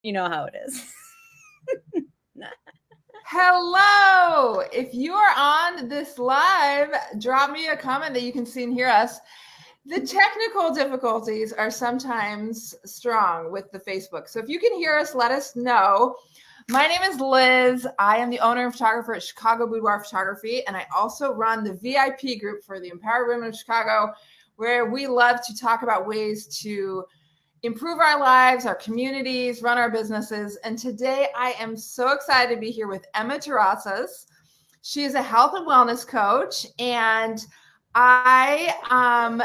You know how it is. Hello! If you are on this live, drop me a comment that you can see and hear us. The technical difficulties are sometimes strong with the Facebook. So if you can hear us, let us know. My name is Liz. I am the owner and photographer at Chicago Boudoir Photography, and I also run the VIP group for the Empowered Women of Chicago, where we love to talk about ways to improve our lives, our communities, run our businesses. And today I am so excited to be here with Emma Terrazas. She is a health and wellness coach, and I'm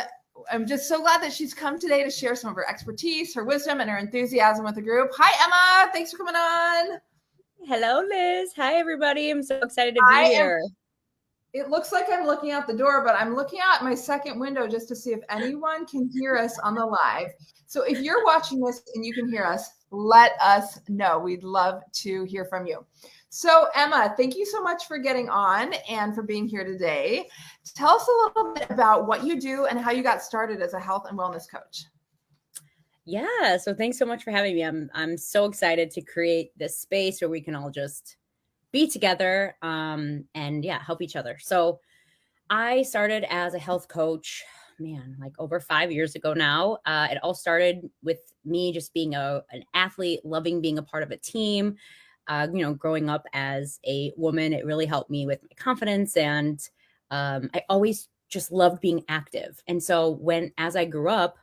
just so glad that she's come today to share some of her expertise, her wisdom, and her enthusiasm with the group. Hi, Emma. Thanks for coming on. Hello, Liz. Hi, everybody. I'm so excited to be I am here. It looks like I'm looking out the door, but I'm looking out my second window just to see if anyone can hear us on the live. So if you're watching this and you can hear us, let us know. We'd love to hear from you. So Emma, thank you so much for getting on and for being here today. Tell us a little bit about what you do and how you got started as a health and wellness coach. Yeah, so thanks so much for having me. I'm so excited to create this space where we can all just be together and yeah, help each other. So I started as a health coach, man, like over 5 years ago now. It all started with me just being an athlete, loving being a part of a team. Growing up as a woman, it really helped me with my confidence, and I always just loved being active. And so as I grew up,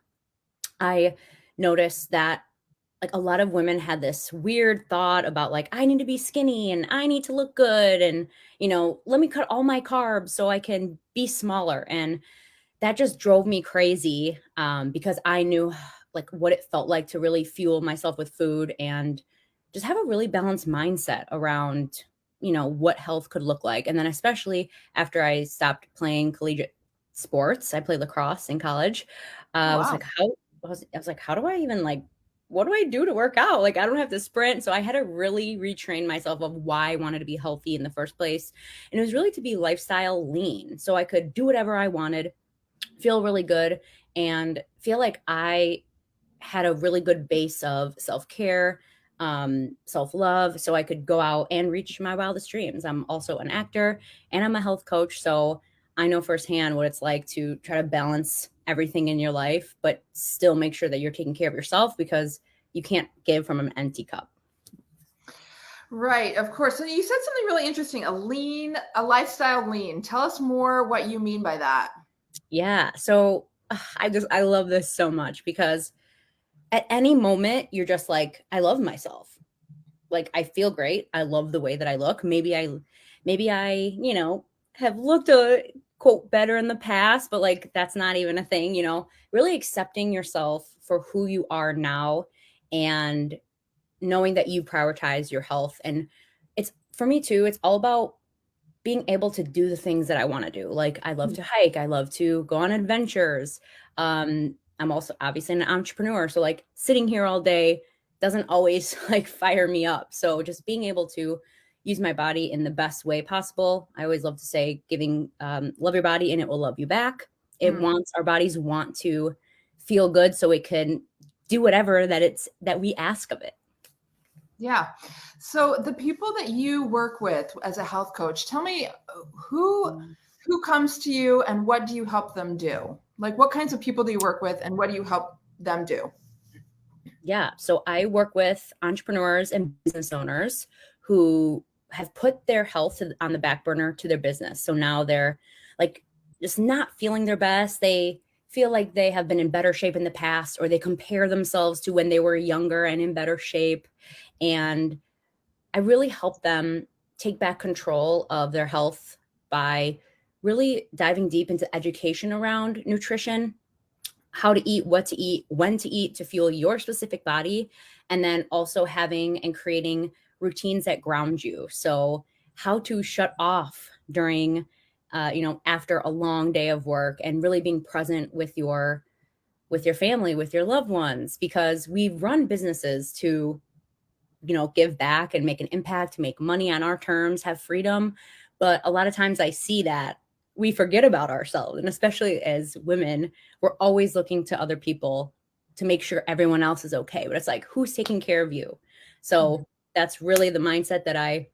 I noticed that like a lot of women had this weird thought about like I need to be skinny and I need to look good, and let me cut all my carbs so I can be smaller. And that just drove me crazy, because I knew like what it felt like to really fuel myself with food and just have a really balanced mindset around what health could look like. And then especially after I stopped playing collegiate sports, I played lacrosse in college. Oh, I was wow. like, how do I even like, what do I do to work out? Like, I don't have to sprint. So I had to really retrain myself of why I wanted to be healthy in the first place. And it was really to be lifestyle lean so I could do whatever I wanted, feel really good, and feel like I had a really good base of self-care, self-love, so I could go out and reach my wildest dreams. I'm also an actor and I'm a health coach, so I know firsthand what it's like to try to balance everything in your life, but still make sure that you're taking care of yourself, because you can't give from an empty cup. Right, of course. So you said something really interesting, a lifestyle lean. Tell us more what you mean by that. Yeah. So I love this so much because at any moment you're just like, I love myself. Like I feel great. I love the way that I look. Maybe I have looked a quote better in the past, but like that's not even a thing. Really accepting yourself for who you are now, and knowing that you prioritize your health. And it's for me too, it's all about being able to do the things that I want to do. Like I love to hike, I love to go on adventures. I'm also obviously an entrepreneur, so like sitting here all day doesn't always like fire me up. So just being able to use my body in the best way possible. I always love to say, giving love your body and it will love you back. Our bodies want to feel good so it can do whatever that we ask of it. Yeah. So the people that you work with as a health coach, tell me who who comes to you and what do you help them do? Like what kinds of people do you work with and what do you help them do? Yeah. So I work with entrepreneurs and business owners who have put their health on the back burner to their business. So now they're like just not feeling their best. They feel like they have been in better shape in the past, or they compare themselves to when they were younger and in better shape. And I really help them take back control of their health by really diving deep into education around nutrition, how to eat, what to eat, when to eat to fuel your specific body, and then also having and creating routines that ground you. So, how to shut off during, after a long day of work, and really being present with your family, with your loved ones, because we run businesses to give back and make an impact, make money on our terms, have freedom. But a lot of times I see that we forget about ourselves. And especially as women, we're always looking to other people to make sure everyone else is okay. But it's like, who's taking care of you? So that's really the mindset that I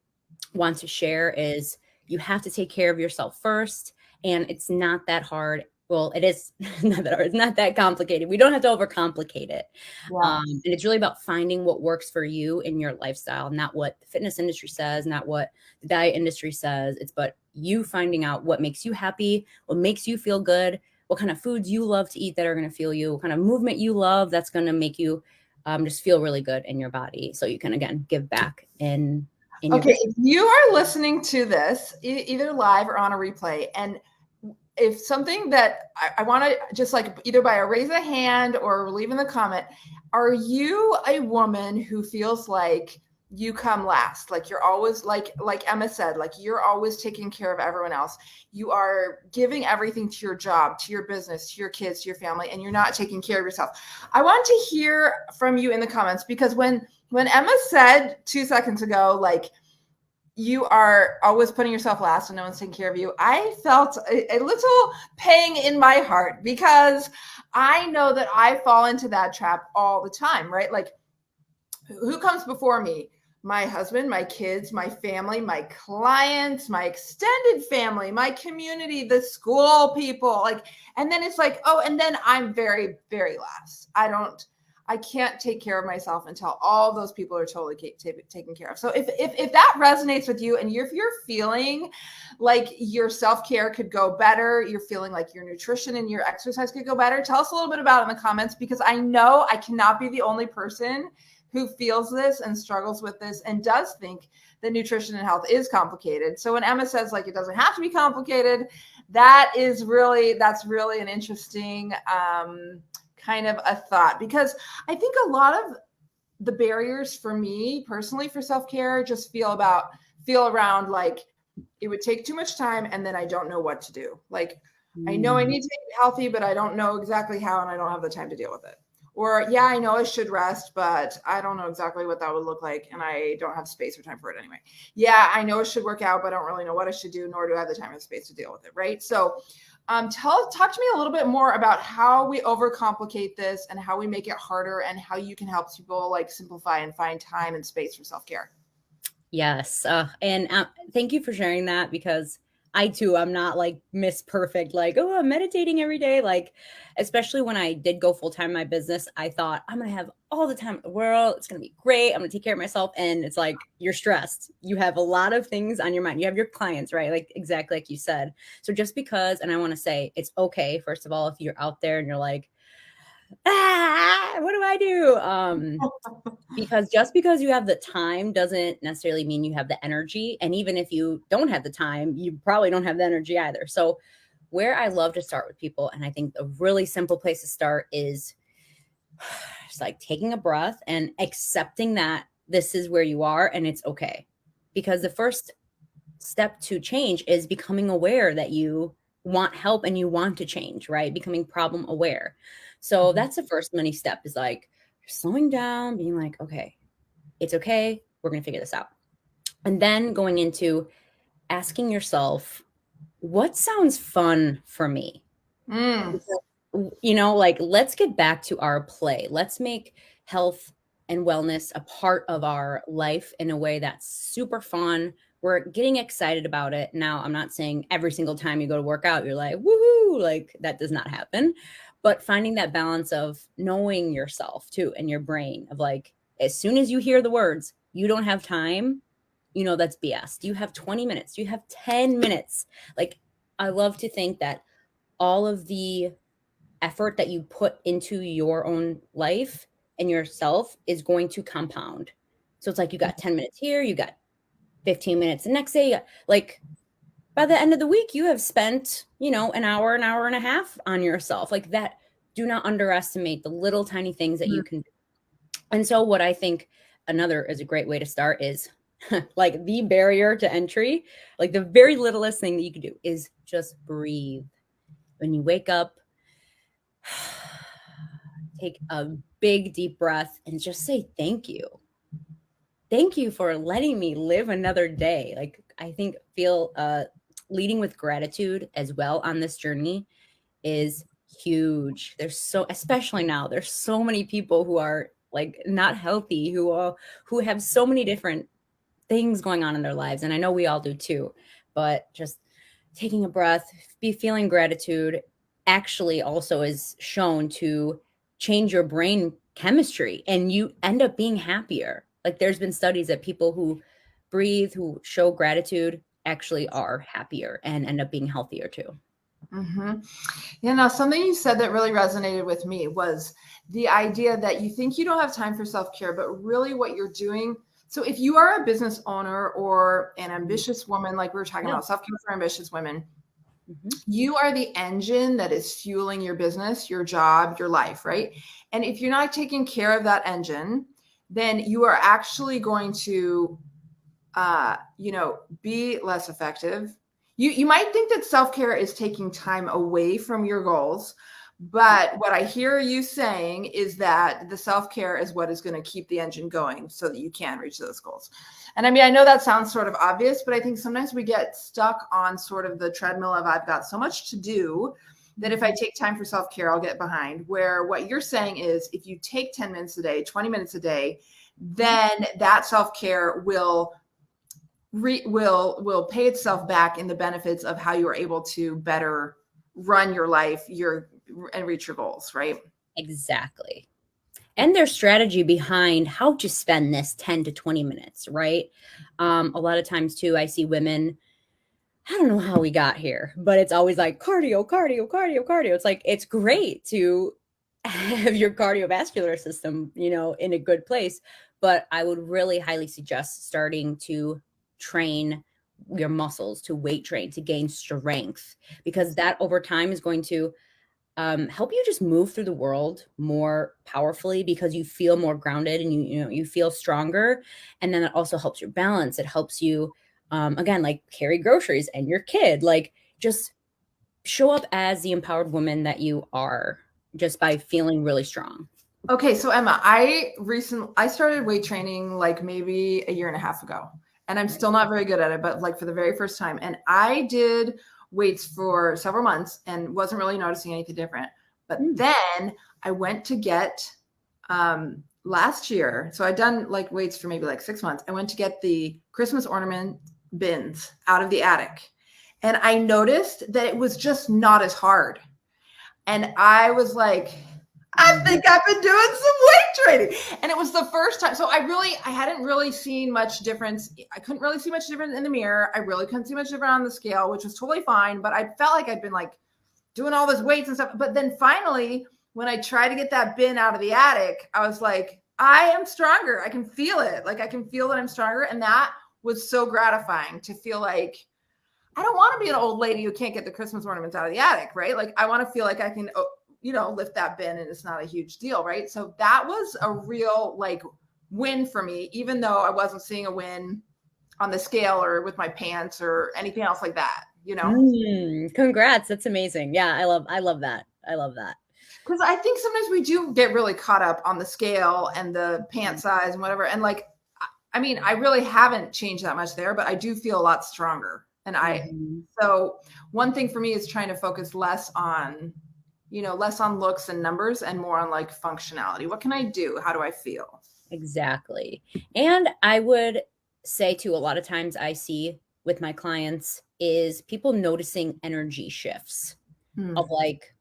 want to share is you have to take care of yourself first. And it's not that hard. Well, it is not that hard. It's not that complicated. We don't have to overcomplicate it. Yeah. And it's really about finding what works for you in your lifestyle, not what the fitness industry says, not what the diet industry says. It's but you finding out what makes you happy, what makes you feel good, what kind of foods you love to eat that are going to feel you, what kind of movement you love that's going to make you just feel really good in your body. So you can, again, give back in your Okay, business. if you are listening to this either live or on a replay, and if something that I want to just like either by a raise a hand or leave in the comment, are you a woman who feels like you come last? Like you're always like Emma said, like you're always taking care of everyone else. You are giving everything to your job, to your business, to your kids, to your family, and you're not taking care of yourself. I want to hear from you in the comments, because when Emma said 2 seconds ago, like, you are always putting yourself last and no one's taking care of you, I felt a little pang in my heart, because I know that I fall into that trap all the time, right? Like, who comes before me? My husband, my kids, my family, my clients, my extended family, my community, the school people, like, and then it's like, oh, and then I'm very, very last. I can't take care of myself until all those people are totally taken care of. So if that resonates with you, and if you're feeling like your self-care could go better, you're feeling like your nutrition and your exercise could go better, tell us a little bit about it in the comments, because I know I cannot be the only person who feels this and struggles with this and does think that nutrition and health is complicated. So when Emma says like it doesn't have to be complicated, that's really an interesting kind of a thought, because I think a lot of the barriers for me personally for self-care just feel around like it would take too much time and then I don't know what to do. Like I know I need to eat healthy, but I don't know exactly how and I don't have the time to deal with it. Or, yeah, I know I should rest, but I don't know exactly what that would look like, and I don't have space or time for it anyway. Yeah, I know I should work out, but I don't really know what I should do, nor do I have the time or space to deal with it, right? So talk to me a little bit more about how we overcomplicate this and how we make it harder, and how you can help people like simplify and find time and space for self-care. Yes. And thank you for sharing that, because I too, I'm not like Miss Perfect, like, oh, I'm meditating every day. Like, especially when I did go full time in my business, I thought I'm going to have all the time in the world. It's going to be great. I'm going to take care of myself. And it's like, you're stressed. You have a lot of things on your mind. You have your clients, right? Like, exactly like you said. So just because, and I want to say it's okay, first of all, if you're out there and you're like, what do I do? Because just because you have the time doesn't necessarily mean you have the energy. And even if you don't have the time, you probably don't have the energy either. So where I love to start with people, and I think a really simple place to start is just like taking a breath and accepting that this is where you are and it's okay. Because the first step to change is becoming aware that you want help and you want to change, right? Becoming problem aware. So that's the first mini step, is like slowing down, being like, okay, it's okay. We're going to figure this out. And then going into asking yourself, what sounds fun for me? Mm. You know, like, let's get back to our play. Let's make health and wellness a part of our life in a way that's super fun. We're getting excited about it. Now, I'm not saying every single time you go to work out, you're like, woohoo, like that does not happen. But finding that balance of knowing yourself too, and your brain, of like, as soon as you hear the words, you don't have time, you know, that's BS. Do you have 20 minutes? Do you have 10 minutes? Like, I love to think that all of the effort that you put into your own life and yourself is going to compound. So it's like you got 10 minutes here, you got 15 minutes the next day. Like, by the end of the week, you have spent, you know, an hour and a half on yourself. Like that, do not underestimate the little tiny things that you can do. And so what I think another is a great way to start is like the barrier to entry, like the very littlest thing that you can do is just breathe. When you wake up, take a big deep breath and just say thank you. Thank you for letting me live another day. Like, I think leading with gratitude as well on this journey is huge. Especially now, there's so many people who are like not healthy, who have so many different things going on in their lives. And I know we all do too, but just taking a breath, be feeling gratitude actually also is shown to change your brain chemistry and you end up being happier. Like there's been studies that people who breathe, who show gratitude actually are happier and end up being healthier too. Mm-hmm. Yeah, now something you said that really resonated with me was the idea that you think you don't have time for self-care, but really what you're doing. So if you are a business owner or an ambitious woman, like we were talking Yeah. about self-care for ambitious women, Mm-hmm. you are the engine that is fueling your business, your job, your life, right? And if you're not taking care of that engine, then you are actually going to be less effective. You might think that self-care is taking time away from your goals, but what I hear you saying is that the self-care is what is going to keep the engine going so that you can reach those goals. And I mean, I know that sounds sort of obvious, but I think sometimes we get stuck on sort of the treadmill of I've got so much to do that if I take time for self-care, I'll get behind. Where what you're saying is if you take 10 minutes a day, 20 minutes a day, then that self-care will pay itself back in the benefits of how you are able to better run your life and reach your goals, right? Exactly. And their strategy behind how to spend this 10 to 20 minutes, right? A lot of times too, I see women, I don't know how we got here, but it's always like cardio, cardio, cardio, cardio. It's like, it's great to have your cardiovascular system, in a good place. But I would really highly suggest starting to train your muscles, to weight train, to gain strength, because that over time is going to help you just move through the world more powerfully because you feel more grounded and you feel stronger. And then it also helps your balance. It helps you, again, like carry groceries and your kid, like just show up as the empowered woman that you are just by feeling really strong. Okay, so Emma, I started weight training like maybe a year and a half ago, and I'm still not very good at it, but like for the very first time. And I did weights for several months and wasn't really noticing anything different. But then I went to get last year, so I'd done like weights for maybe like 6 months. I went to get the Christmas ornament bins out of the attic, and I noticed that it was just not as hard. And I was like, I think I've been doing some weight training. And it was the first time. So I hadn't really seen much difference. I couldn't really see much difference in the mirror. I really couldn't see much difference on the scale, which was totally fine. But I felt like I'd been like doing all this weights and stuff. But then finally, when I tried to get that bin out of the attic, I was like, I am stronger. I can feel it. Like I can feel that I'm stronger. And that was so gratifying to feel like, I don't want to be an old lady who can't get the Christmas ornaments out of the attic, right? Like I want to feel like I can, lift that bin and it's not a huge deal, right? So that was a real like win for me, even though I wasn't seeing a win on the scale or with my pants or anything else like that, Congrats. That's amazing. Yeah, I love that. I love that. Because I think sometimes we do get really caught up on the scale and the pant size and whatever. And like, I mean, I really haven't changed that much there, but I do feel a lot stronger. And so one thing for me is trying to focus less on looks and numbers and more on like functionality. What can I do? How do I feel? Exactly. And I would say too, a lot of times I see with my clients is people noticing energy shifts of like,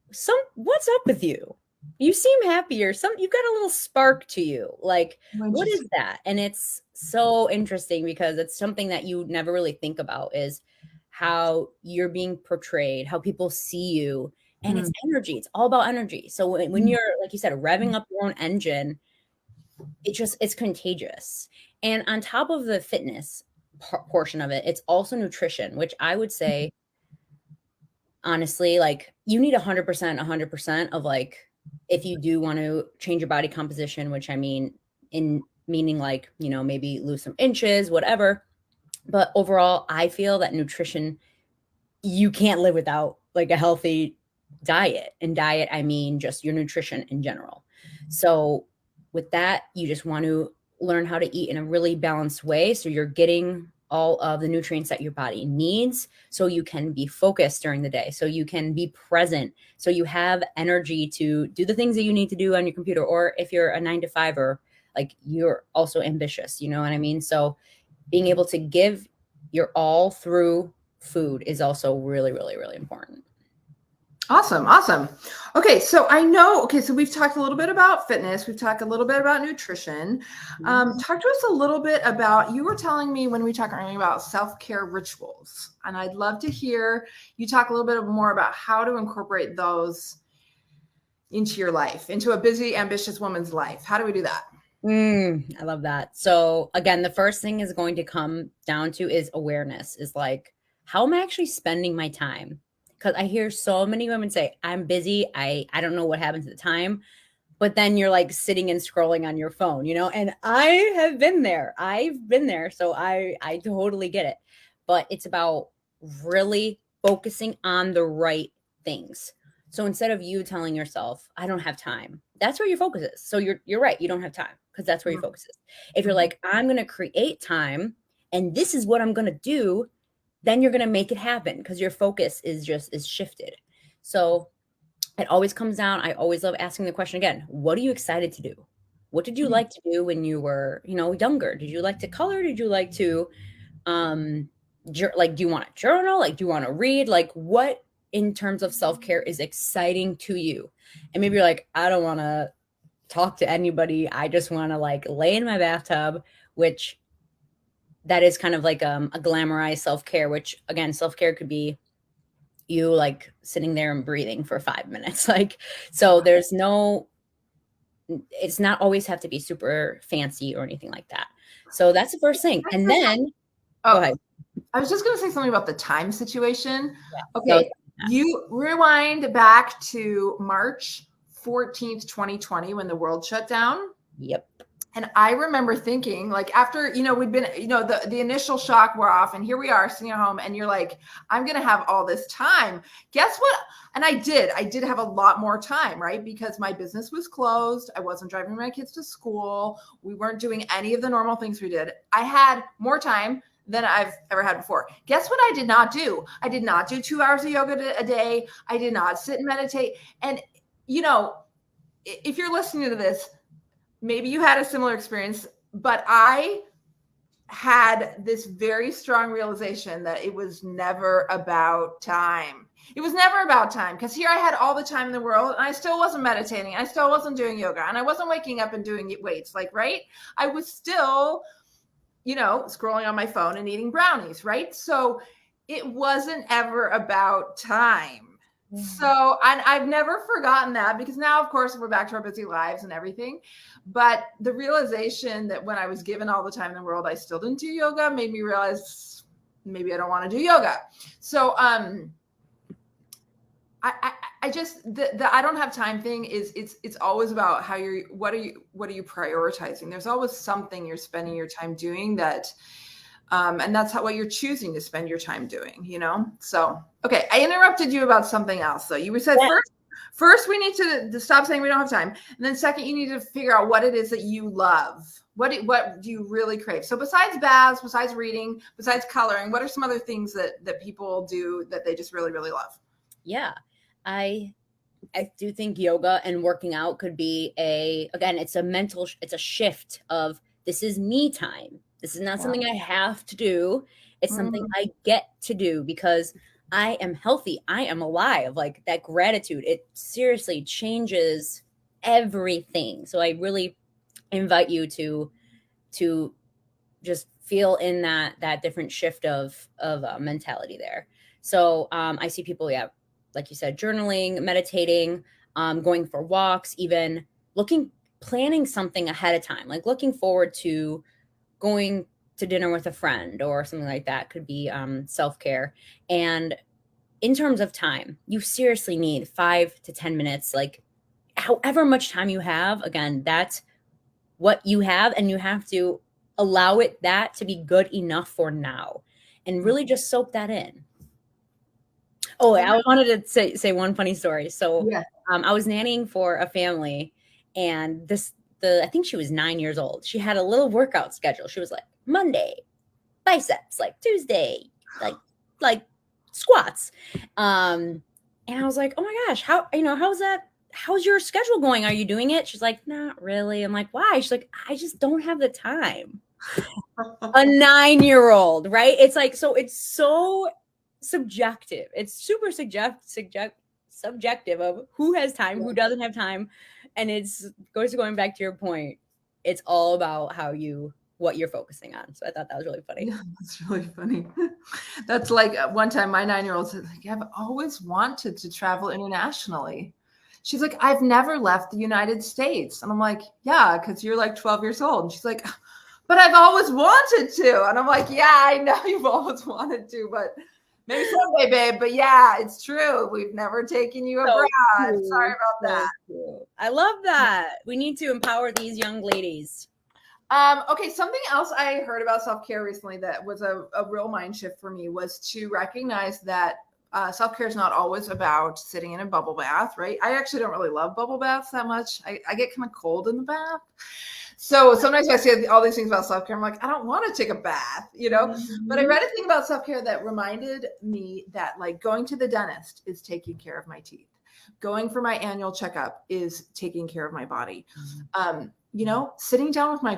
what's up with you? You seem happier. You've got a little spark to you. Like, what is that? And it's so interesting because it's something that you never really think about is how you're being portrayed, how people see you. And it's energy. It's all about energy. So when you're, like you said, revving up your own engine, it's contagious. And on top of the fitness portion of it, it's also nutrition, which I would say, honestly, like you need 100% of like, if you do want to change your body composition, which I mean, in meaning like, maybe lose some inches, whatever. But overall, I feel that nutrition, you can't live without like a healthy diet. And diet, I mean, just your nutrition in general. So with that, you just want to learn how to eat in a really balanced way. So you're getting all of the nutrients that your body needs so you can be focused during the day, so you can be present, so you have energy to do the things that you need to do on your computer, or if you're a 9 to 5 or like you're also ambitious, you know what I mean? So being able to give your all through food is also really, really, really important. Awesome. Awesome. Okay. So I know, okay. So we've talked a little bit about fitness. We've talked a little bit about nutrition. Talk to us a little bit about, you were telling me when we talked earlier about self-care rituals, and I'd love to hear you talk a little bit more about how to incorporate those into your life, into a busy, ambitious woman's life. How do we do that? I love that. So again, the first thing is going to come down to is awareness, is like, how am I actually spending my time? Because I hear so many women say, I'm busy. I don't know what happens at the time. But then you're like sitting and scrolling on your phone, you know? And I have been there. I've been there. So I totally get it. But it's about really focusing on the right things. So instead of you telling yourself, I don't have time, that's where your focus is. So you're right, you don't have time because that's where your focus is. If you're like, I'm going to create time and this is what I'm going to do, then you're going to make it happen because your focus is shifted. So it always comes down, I always love asking the question again, what are you excited to do? What did you like to do when you were, younger? Did you like to color? Did you like to like, do you want to journal? Like, do you want to read? Like, what in terms of self-care is exciting to you? And maybe you're like, I don't want to talk to anybody. I just want to like lay in my bathtub, which that is kind of like a glamorized self-care, which again, self-care could be you like sitting there and breathing for 5 minutes. Like, so it's not always have to be super fancy or anything like that. So that's the first thing. And then go ahead. I was just going to say something about the time situation. Yeah. Okay. You rewind back to March 14th, 2020, when the world shut down. Yep. And I remember thinking, like, after, we'd been, the initial shock wore off, and here we are sitting at home, and you're like, I'm going to have all this time. Guess what? And I did have a lot more time, right? Because my business was closed. I wasn't driving my kids to school. We weren't doing any of the normal things we did. I had more time than I've ever had before. Guess what I did not do? I did not do 2 hours of yoga a day. I did not sit and meditate. And, if you're listening to this, maybe you had a similar experience, but I had this very strong realization that it was never about time. It was never about time, because here I had all the time in the world and I still wasn't meditating. I still wasn't doing yoga, and I wasn't waking up and doing weights, like, right? I was still, scrolling on my phone and eating brownies, right? So it wasn't ever about time. So, and I've never forgotten that, because now, of course, we're back to our busy lives and everything. But the realization that when I was given all the time in the world, I still didn't do yoga, made me realize maybe I don't want to do yoga. So, I just, the I don't have time thing is it's always about what are you prioritizing? There's always something you're spending your time doing that, and that's what you're choosing to spend your time doing, So, okay. I interrupted you about something else. So you said first we need to stop saying we don't have time. And then second, you need to figure out what it is that you love. What do you really crave? So besides baths, besides reading, besides coloring, what are some other things that people do that they just really, really love? Yeah. I do think yoga and working out could be it's a shift of, this is me time. This is not something I have to do. It's something I get to do because I am healthy. I am alive. Like, that gratitude, it seriously changes everything. So I really invite you to just feel in that different shift of mentality there. So I see people, like you said, journaling, meditating, going for walks, even planning something ahead of time, like looking forward to going to dinner with a friend or something like that could be self-care. And in terms of time, you seriously need 5 to 10 minutes, like however much time you have. Again, that's what you have, and you have to allow that to be good enough for now and really just soak that in. Oh, I wanted to say one funny story. So I was nannying for a family, and I think she was 9 years old. She had a little workout schedule. She was like, Monday, biceps, like Tuesday, like squats. And I was like, oh my gosh, how's that? How's your schedule going? Are you doing it? She's like, not really. I'm like, why? She's like, I just don't have the time. A 9-year-old, right? It's like, so it's so subjective. It's super subjective of who has time, who doesn't have time. And it's going back to your point. It's all about what you're focusing on. So I thought that was really funny. Yeah, that's really funny. That's like one time my 9-year-old said, like, I've always wanted to travel internationally. She's like, I've never left the United States. And I'm like, yeah, because you're like 12 years old. And she's like, but I've always wanted to. And I'm like, yeah, I know you've always wanted to, but maybe someday, babe. But yeah, it's true. We've never taken you abroad. True. Sorry about that. I love that. We need to empower these young ladies. Okay, something else I heard about self-care recently that was a real mind shift for me was to recognize that self-care is not always about sitting in a bubble bath, right? I actually don't really love bubble baths that much. I get kind of cold in the bath. So sometimes I say all these things about self-care. I'm like, I don't want to take a bath, Mm-hmm. But I read a thing about self-care that reminded me that like going to the dentist is taking care of my teeth. Going for my annual checkup is taking care of my body. Sitting down with my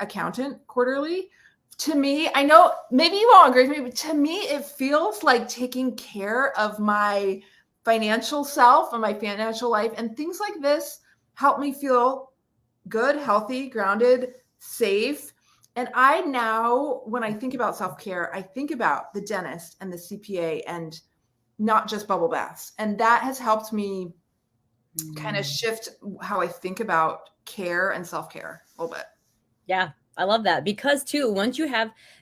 accountant quarterly, to me, I know maybe you won't agree with me, but to me, it feels like taking care of my financial self and my financial life, and things like this help me feel good, healthy, grounded, safe. And I now, when I think about self-care, I think about the dentist and the CPA and not just bubble baths. And that has helped me kind of shift how I think about care and self-care a little bit. Yeah, I love that because too,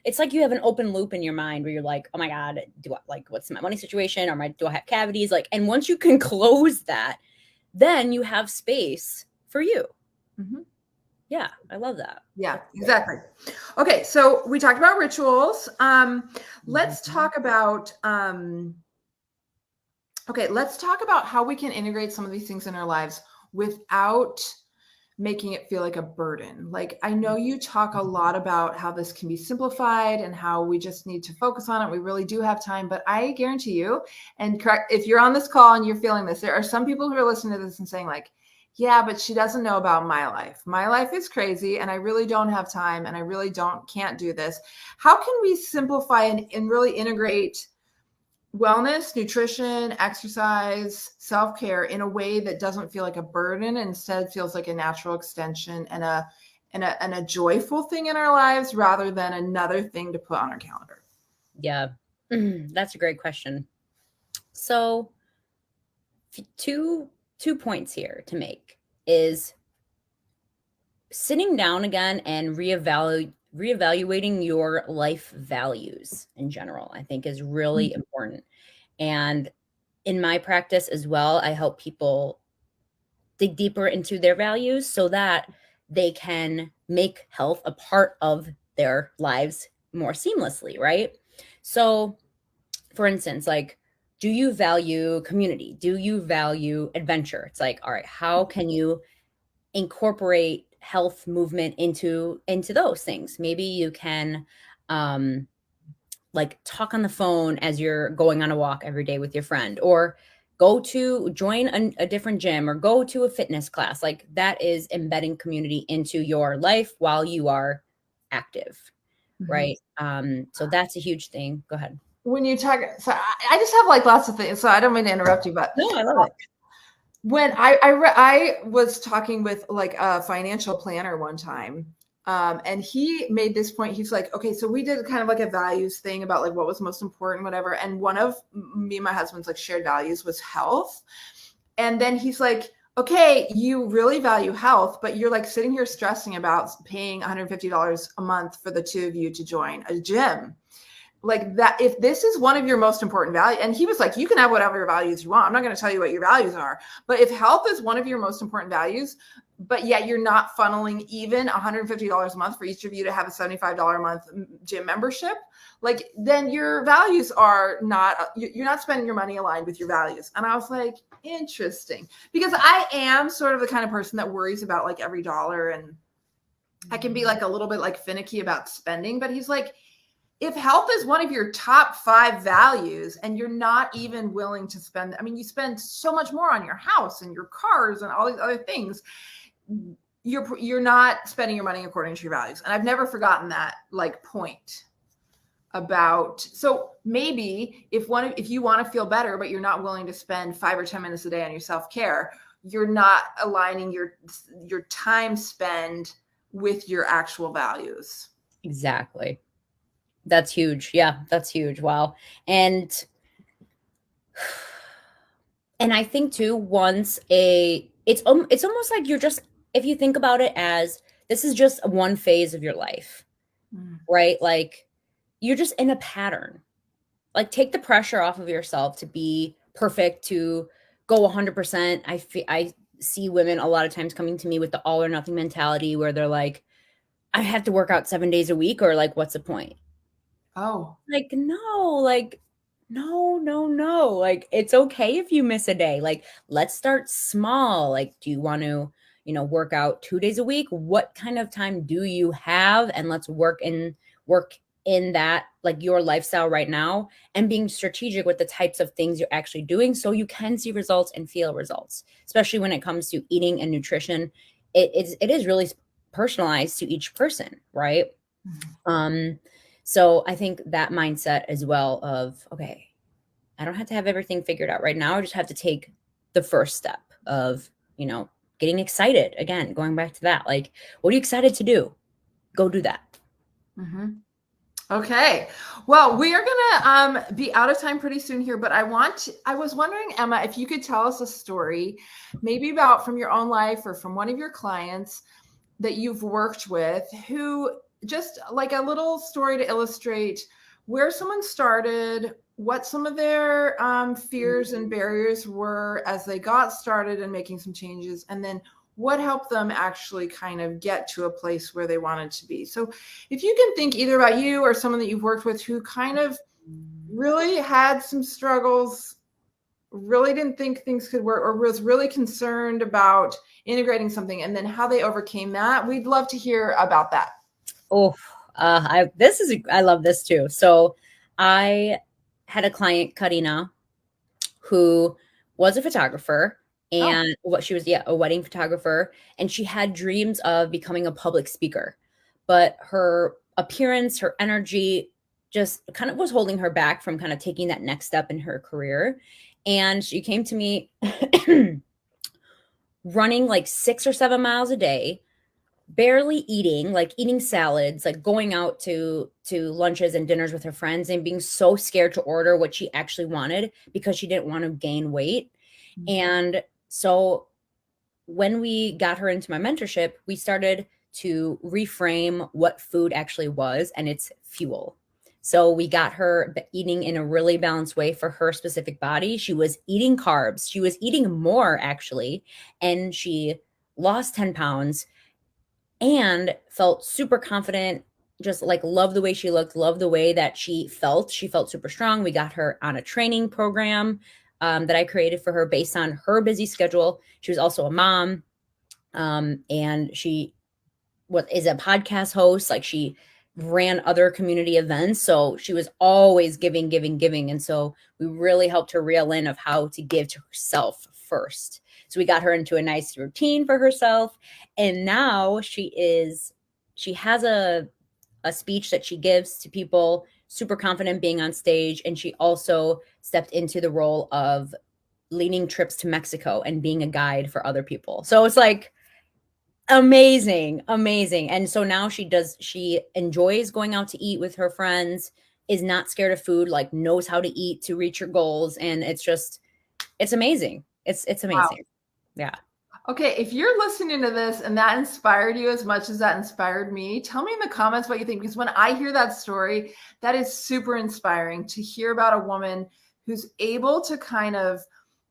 it's like you have an open loop in your mind where you're like, oh my God, what's my money situation? Do I have cavities? And once you can close that, then you have space for you. Mm-hmm. Yeah, I love that. Yeah, exactly. Okay, so we talked about rituals. Let's talk about how we can integrate some of these things in our lives without making it feel like a burden. Like, I know you talk a lot about how this can be simplified and how we just need to focus on it. We really do have time, but I guarantee you, and correct, if you're on this call and you're feeling this, there are some people who are listening to this and saying like, yeah, but she doesn't know about my life. My life is crazy and I really don't have time and I really can't do this. How can we simplify and really integrate wellness, nutrition, exercise, self-care in a way that doesn't feel like a burden, instead feels like a natural extension and a joyful thing in our lives rather than another thing to put on our calendar? Yeah, that's a great question. So two points here to make is sitting down again and reevaluating your life values in general, I think is really important. And in my practice as well, I help people dig deeper into their values so that they can make health a part of their lives more seamlessly, right? So, for instance, do you value community? Do you value adventure? It's like, all right, how can you incorporate health movement into those things? Maybe you can talk on the phone as you're going on a walk every day with your friend, or join a different gym or go to a fitness class. Like, that is embedding community into your life while you are active, right? So that's a huge thing. Go ahead. When you talk, so I just have lots of things, so I don't mean to interrupt you, but no, I love it. When I was talking with a financial planner one time, and he made this point. He's like, okay, so we did kind of a values thing about what was most important, whatever. And one of me and my husband's shared values was health. And then he's like, okay, you really value health, but you're sitting here stressing about paying $150 a month for the two of you to join a gym. That, if this is one of your most important values, and he was like, you can have whatever values you want. I'm not going to tell you what your values are, but if health is one of your most important values, but yet you're not funneling even $150 a month for each of you to have a $75 a month gym membership, then your values are not, you're not spending your money aligned with your values. And I was like, interesting, because I am sort of the kind of person that worries about every dollar, and I can be a little bit finicky about spending, but he's like, if health is one of your top 5 values and you're not even willing to spend, I mean, you spend so much more on your house and your cars and all these other things, you're not spending your money according to your values. And I've never forgotten that like point about, so maybe if you want to feel better, but you're not willing to spend 5 or 10 minutes a day on your self-care, you're not aligning your time spend with your actual values. Exactly. That's huge. Yeah, that's huge. Wow. And I think too, it's almost like you're just, if you think about it as this is just one phase of your life, right? Like you're just in a pattern. Like take the pressure off of yourself to be perfect, to go 100%. I see women a lot of times coming to me with the all or nothing mentality where they're like, I have to work out 7 days a week, or like, what's the point? Oh, Like, no, like, no, no, no. Like, it's okay if you miss a day. Like, let's start small. Like, do you want to, work out 2 days a week? What kind of time do you have? And let's work in that, like your lifestyle right now, and being strategic with the types of things you're actually doing so you can see results and feel results, especially when it comes to eating and nutrition. It is really personalized to each person, right? Um, so I think that mindset as well of, okay, I don't have to have everything figured out right now. I just have to take the first step of, getting excited. Again, going back to that, like, what are you excited to do? Go do that. mm-hmm. Okay. Well, we are going to be out of time pretty soon here, but I was wondering, Emma, if you could tell us a story, maybe about from your own life or from one of your clients that you've worked with, who just like a little story to illustrate where someone started, what some of their fears and barriers were as they got started and making some changes, and then what helped them actually kind of get to a place where they wanted to be. So if you can think either about you or someone that you've worked with who kind of really had some struggles, really didn't think things could work, or was really concerned about integrating something, and then how they overcame that, we'd love to hear about that. Oh, I love this too. So I had a client, Karina, who was a photographer, Oh, and what she was, yeah, a wedding photographer, and she had dreams of becoming a public speaker, but her appearance, her energy just kind of was holding her back from kind of taking that next step in her career. And she came to me running like 6 or 7 miles a day, barely eating, like eating salads, like going out to lunches and dinners with her friends, and being so scared to order what she actually wanted because she didn't want to gain weight. And so when we got her into my mentorship, we started to reframe what food actually was, and it's fuel. So we got her eating in a really balanced way for her specific body. She was eating carbs. She was eating more actually, and she lost 10 pounds and felt super confident, just like loved the way she looked, loved the way that she felt. She felt super strong. We got her on a training program that I created for her based on her busy schedule. She was also a mom, and she is a podcast host. Like she ran other community events. So she was always giving, giving, giving. And so we really helped her reel in of how to give to herself first. So we got her into a nice routine for herself. And now she has a speech that she gives to people, super confident being on stage. And she also stepped into the role of leading trips to Mexico and being a guide for other people. So it's like, amazing, amazing. And so now she enjoys going out to eat with her friends, is not scared of food, like knows how to eat to reach her goals. And it's amazing. It's wow. amazing. Yeah. Okay, if you're listening to this and that inspired you as much as that inspired me, tell me in the comments what you think, because when I hear that story, that is super inspiring to hear about a woman who's able to kind of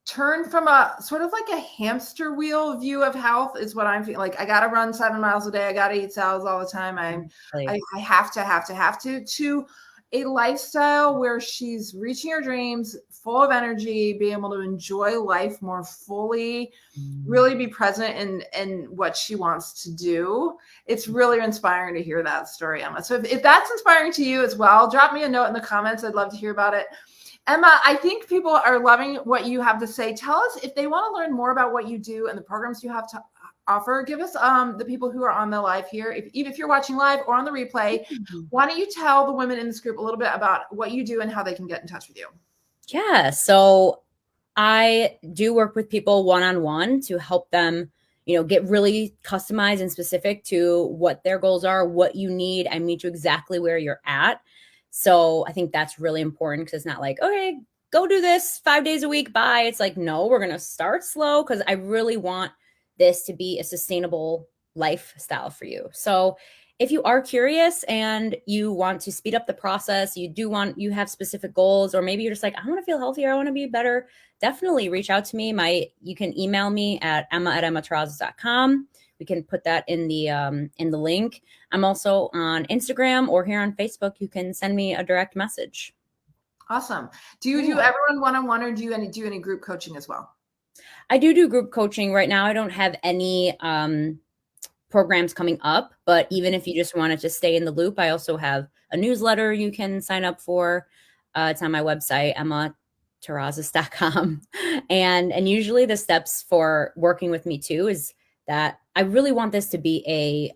turn from a sort of like a hamster wheel view of health is what I'm feeling like. I got to run 7 miles a day. I got to eat salads all the time. I have to a lifestyle where she's reaching her dreams, full of energy, being able to enjoy life more fully, really be present in what she wants to do. It's really inspiring to hear that story, Emma. So if that's inspiring to you as well, drop me a note in the comments. I'd love to hear about it. Emma, I think people are loving what you have to say. Tell us if they want to learn more about what you do and the programs you have to offer. Give us the people who are on the live here, even if you're watching live or on the replay, why don't you tell the women in this group a little bit about what you do and how they can get in touch with you? Yeah, so I do work with people one-on-one to help them, get really customized and specific to what their goals are, what you need. I meet you exactly where you're at. So I think that's really important because it's not like, okay, go do this 5 days a week. Bye. It's like, no, we're going to start slow because I really want this to be a sustainable lifestyle for you. So if you are curious and you want to speed up the process, you have specific goals, or maybe you're just like, I want to feel healthier, I want to be better, definitely reach out to me. You can email me at emma@emmaterrazas.com. We can put that in the link. I'm also on Instagram or here on Facebook. You can send me a direct message. Awesome. Do you do everyone one-on-one, or do you do any group coaching as well? I do group coaching right now. I don't have any programs coming up, but even if you just wanted to stay in the loop, I also have a newsletter you can sign up for. It's on my website, emmaterrazas.com. And usually the steps for working with me too is that I really want this to be a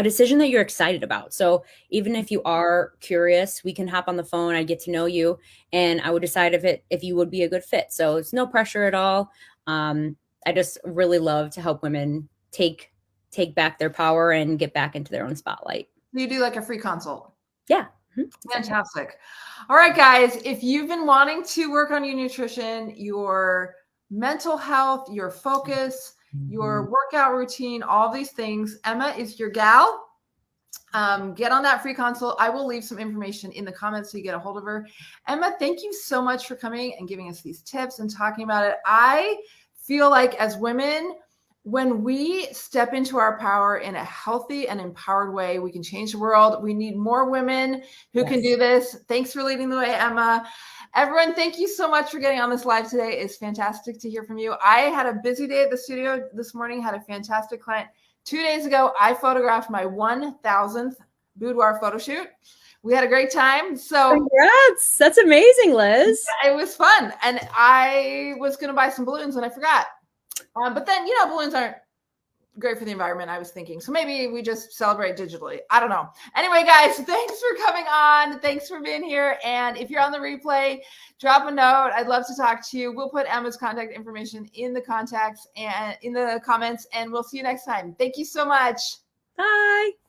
decision that you're excited about. So even if you are curious, we can hop on the phone. I get to know you, and I would decide if you would be a good fit. So it's no pressure at all. I just really love to help women take back their power and get back into their own spotlight. You do like a free consult? Yeah. Fantastic. All right, guys, if you've been wanting to work on your nutrition, your mental health, your focus, your workout routine, all these things, Emma is your gal. Get on that free consult. I will leave some information in the comments so you get a hold of her. Emma, thank you so much for coming and giving us these tips and talking about it. I feel like as women, when we step into our power in a healthy and empowered way, we can change the world. We need more women who can do this. Thanks for leading the way, Emma. Everyone, thank you so much for getting on this live today. It's fantastic to hear from you. I had a busy day at the studio this morning, had a fantastic client. 2 days ago, I photographed my 1,000th boudoir photo shoot. We had a great time. So congrats. That's amazing, Liz. It was fun. And I was going to buy some balloons and I forgot. But then, balloons aren't great for the environment, I was thinking. So maybe we just celebrate digitally. I don't know. Anyway, guys, thanks for coming on. Thanks for being here. And if you're on the replay, drop a note. I'd love to talk to you. We'll put Emma's contact information in the contacts and in the comments, and we'll see you next time. Thank you so much. Bye.